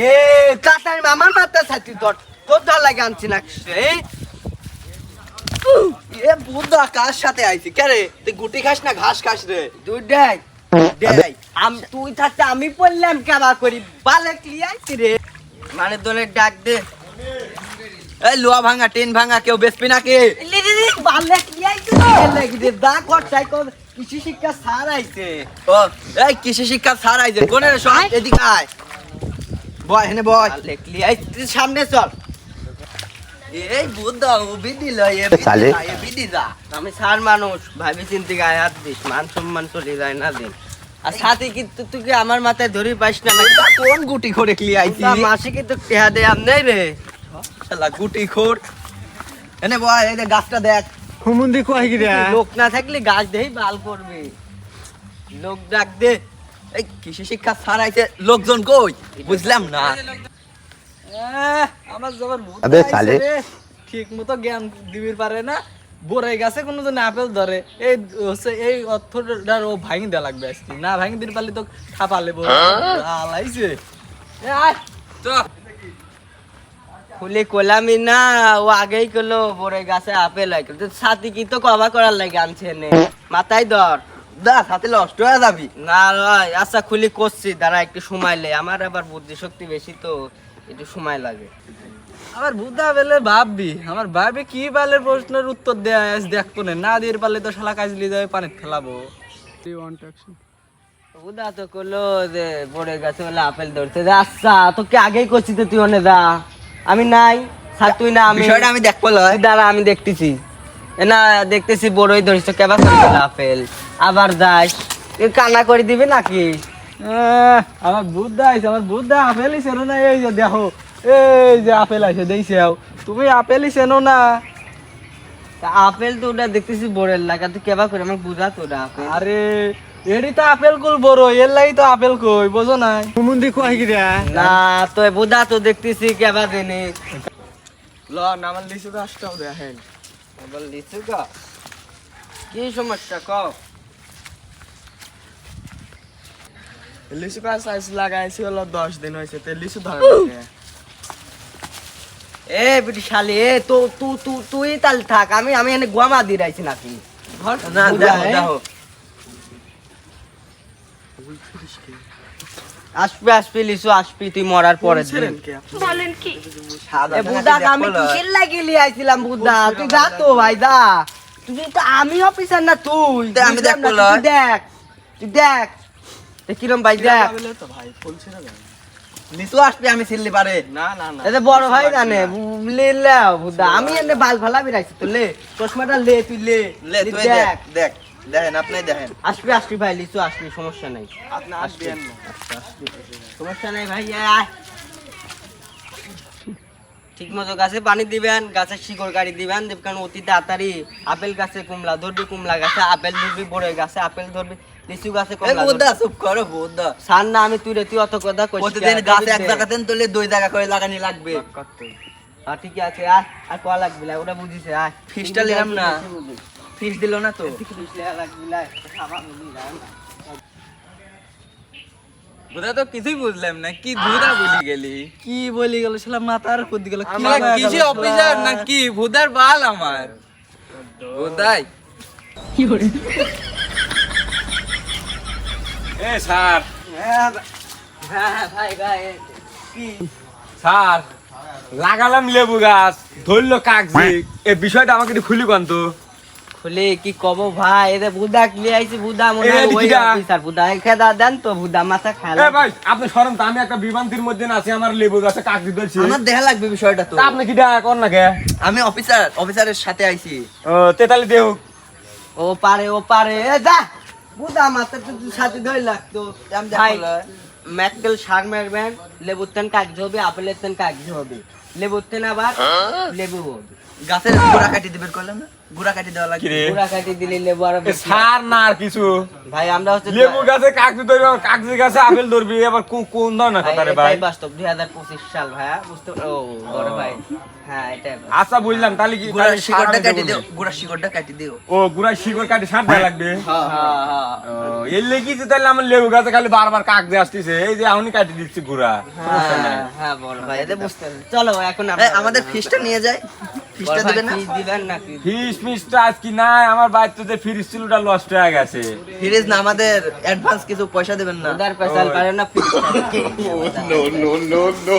এ কাটার মামার মাথা ছাতি তোর তোর ধর লাগে আনছি না এ বুদ্ধা কার সাথে আইছি কে রে তুই গুটি খাস না ঘাস খাস রে তুই দেখ দেখ তুই থাকতে আমি বললাম কেবা করি বালে ক্লিয়াইছি রে মানে দোলে ডাক দে এই লোয়া ভাঙা টিন ভাঙা কেউ বেচবি নাকি বালে ক্লিয়াইছি লাগি দে দা করছাই কো কৃষি শিক্ষা স্যার আইছে ও এই কৃষি শিক্ষা স্যার আইছে কোনে রে সব এদিকে আয় বয় হেনে বয় লেখলি এই সামনে চল এই বুদ্ধা উবি দিল এ বিদি যা আমি সার মানুষ ভাবি চিন্তি গায়ে হাত দিস মান সম্মান চলে যায় না দিন আর সাথে কি তুই কি আমার মাথায় ধরি পাইস না কোন গুটি করে ক্লি আইছি মাসে কি তো টেহা দে আম নাই রে শালা গুটি খোর এনে বয় এই গাছটা দেখ হুমুন্দি কই কি রে লোক না থাকলে গাছ দেই বাল করবে লোক ডাক দে এই কৃষি শিক্ষা ছাড়াইতে লোকজন কই বুঝলাম না আমার জবার ভূত আবে সালে ঠিক মতো জ্ঞান দিবির পারে না বড়াই গাছে কোনো জন আপেল ধরে এই হচ্ছে এই অর্থটার ও ভাঙি দেয়া লাগবে আজকে না ভাঙি দিতে পারলে তো খাপালে বড় আলাইছে এ আয় তো ফুলে কোলামি না ও আগেই কলো বড় গাছে আপেল হয় তো সাথী কি তো কভার করার লাগে আনছে নে মাথায় ধর দা সাথে নষ্ট হয়ে যাবি না নয় আচ্ছা খুলি করছি দাঁড়া একটু সময় লে আমার আবার বুদ্ধি শক্তি বেশি তো একটু সময় লাগে আমার বুদ্ধা বেলে ভাববি আমার ভাবে কি বালের প্রশ্নের উত্তর দেয়া আজ দেখবো না দিয়ে পারলে তো শালা কাজ লিয়ে যাবে পানি ফেলাবো বুদা তো কলো যে বড় গাছে বলে আপেল ধরতে আচ্ছা তোকে আগেই করছি তো তুই অনে দা আমি নাই স্যার তুই না আমি বিষয়টা আমি দেখবো দাঁড়া আমি দেখতেছি না দেখতেছি বড়ই ধরিস তো কেবা করে আপেল আবার যাস কান্না করে দিবি নাকি আমার বুদ্ধা আছে আমার বুদ্ধা আপেলই চেনো না এই যে দেখো এই যে আপেল আছে দেখছেও তুমি আপেলই চেনো না আপেল তো ওটা দেখতেছি বড়ের লাগা তুই কেবা করে আমাকে বুঝা তো ওটা আপেল আরে এডি তো আপেল কুল বড় এর লাগি তো আপেল কই বুঝো নাই হুমুন্দি কই কি রে না তো বুঝা তো দেখতেছি কেবা দেনে ল নামাল লিচু গাছটাও দেখেন বল লিচু গা কি সমস্যা কও লিচু গাছ আইস লাগাইছি হলো 10 দিন হয়েছে তে লিচু ধরে না এ বিটি শালি এ তো তুই তাল থাক আমি এনে গোয়ামা দি রাইছি নাকি না দেখো দেখো আসবি লিচু আসবি তুই মরার পরে বলেন কি এ বুদা আমি কিসের লাগি লিয়ে আইছিলাম বুদা তুই যা তো ভাই যা তুই তো আমি অফিসার না তুই আমি দেখবো তুই দেখ কিরম ভাই দেখ তো ভাই ফুলছে না লিচু আসবি আমি ছিললি পারে না না না এটা বড় ভাই জানে লে লাও বুদা আমি এনে বাল ফালাবি রাখছি তো লে চশমাটা লে তুই লে তুই দেখ দেখ দেখেন আপনি দেখেন আসবি ভাই লিচু আসবি সমস্যা নাই আপনি আসবেন না সমস্যা নাই ভাই আয় ঠিক মতো গাছে পানি দিবেন গাছের শিকড় গাড়ি দিবেন কারণ অতি তাড়াতাড়ি আপেল গাছে কুমলা ধরবি কুমলা গাছে আপেল ধরবি বড় গাছে আপেল ধরবি লিচু গাছে কমলা বুদ্ধা চুপ করো বুদ্ধা সার না আমি তুই অত কথা কইছিস প্রতিদিন গাছে এক জায়গাতে তুলে 2 জায়গা করে লাগানি লাগবে ঠিক আছে আর কয়া লাগবে না ওটা বুঝিছে আয় ফিসটা নিলাম না ফিস দিল না তো বুঝা তো কিছুই বুঝলাম না কি ভুদা বলি গেলি কি বলি গেল শালা মাথার কুদি গেল কিসে অফিসার না কি ভুদার বাল আমার ভুদাই এ স্যার ভাই ভাই স্যার লাগালাম লেবু গাছ ধরলো কাগজি এই বিষয়টা আমাকে একটু খুলি কোন তো খুলে কি কব ভাই এতে বুদা ক্লিয়ে আইছি বুদা মনে হয় ওই অফিসার বুদা খেদা দেন তো বুদা মাথা খালা এ ভাই আপনি শরম তো আমি একটা বিভ্রান্তির মধ্যে আছি আমার লেবু গাছে কাগজি ধরছি আমার দেখা লাগবে বিষয়টা তো তা আপনি কি ডাক কর না কে আমি অফিসারের সাথে আইছি ও তেতালি দেও ও পারে এ যা বুদা মাথা তো সাথে ধরে লাগতো আমি ভাই দেখো ম্যাকটেল সার মারবেন লেবুর তেন কাগজ হবে আপেলের তেন কাগজ হবে লেবুর তেন আবার লেবু হবে গাছের গুড়া কাটি দিবেন করলাম না, গুড়া কাটি দেওয়া লাগবে। কিরে পুরা কাটি দিলে লেবু আরো এ বেশি। সার না আর কিছু ভাই আমরা হচ্ছে লেবু গাছে কাগজি ধরবি আবার কাগজি গাছে আপেল ধরবি আবার কোন ধরনের ভাই, কথা রে ভাই এটাই বাস্তব 2025 সাল ভাইয়া বুঝতে ও বড় ভাই হ্যাঁ এটাই বাস্তব। আচ্ছা বুঝলাম তাহলে কি গুড়ার তাহলে সার শিকড়টা আনতে কাটি বলবে? দিও, গুড়ার শিকড়টা কাটি দিও। ও গুড়ার শিকড় কাটি সার দেওয়া লাগবে হ্যাঁ হ্যাঁ ও, এর লেগে যে তাহলে আমার লেবু গাছে খালি বারবার কাগজি আসতেছে এই যে এখনই কাটি দিচ্ছি গুড়া হ্যাঁ হ্যাঁ বড় ভাই এটা বুঝতে পারছি। চলো এখন এই, আমাদের ফিসটা নিয়ে যাই, ফিসটা দিবেন না? দিবেন নাকি ফিস ফিসটা আজ কি নাই আমার বাড়িতে যে ফ্রিজ ছিল ওটা লস্ট হয়ে গেছে ফিরিজ না, আমাদের অ্যাডভান্স কিছু পয়সা দিবেন না? উদার পেশাল পারে না fix no, no, no, no.